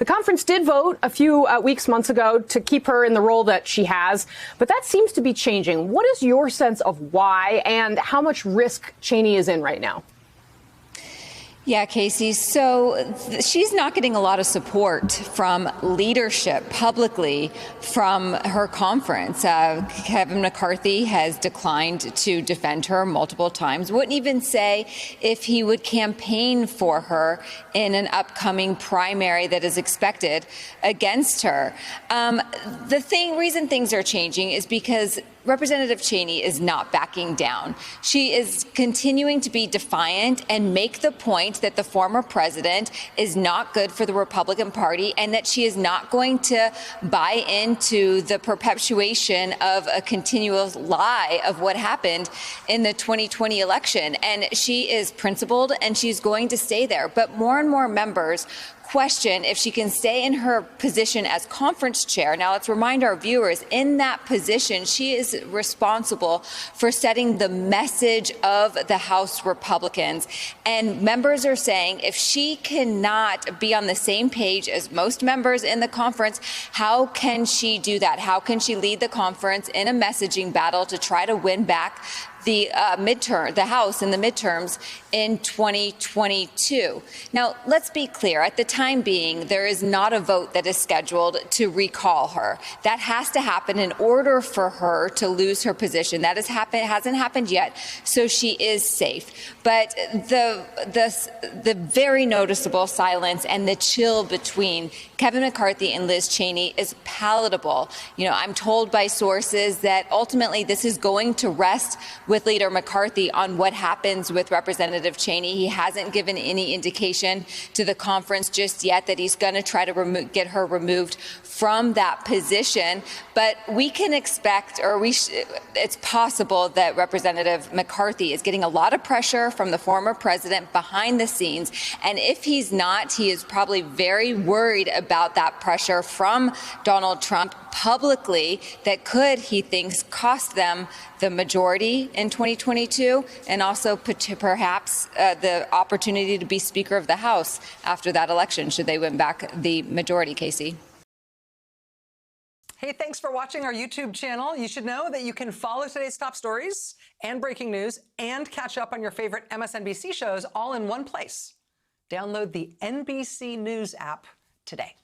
The conference did vote a few months ago to keep her in the role that she has, but that seems to be changing. What is your sense of why and how much risk Cheney is in right now? Yeah, Casey. So she's not getting a lot of support from leadership publicly from her conference. Kevin McCarthy has declined to defend her multiple times, wouldn't even say if he would campaign for her in an upcoming primary that is expected against her. Reason things are changing is because Representative Cheney is not backing down. She is continuing to be defiant and make the point that the former president is not good for the Republican Party and that she is not going to buy into the perpetuation of a continuous lie of what happened in the 2020 election. And she is principled and she's going to stay there. But more and more members question if she can stay in her position as conference chair. Now, let's remind our viewers, in that position, she is responsible for setting the message of the House Republicans. And members are saying if she cannot be on the same page as most members in the conference, how can she do that? How can she lead the conference in a messaging battle to try to win back the House in the midterms in 2022. Now, let's be clear. At the time being, there is not a vote that is scheduled to recall her. That has to happen in order for her to lose her position. That hasn't happened yet, so she is safe. But the very noticeable silence and the chill between Kevin McCarthy and Liz Cheney is palatable. You know, I'm told by sources that ultimately this is going to rest with Leader McCarthy on what happens with Representative Cheney. He hasn't given any indication to the conference just yet that he's going to try to get her removed from that position. But we can expect, it's possible that Representative McCarthy is getting a lot of pressure from the former president behind the scenes. And if he's not, he is probably very worried about that pressure from Donald Trump publicly that could, he thinks, cost them the majority in 2022 and also perhaps the opportunity to be Speaker of the House after that election, should they win back the majority, Casey. Hey, thanks for watching our YouTube channel. You should know that you can follow today's top stories and breaking news and catch up on your favorite MSNBC shows all in one place. Download the NBC News app today.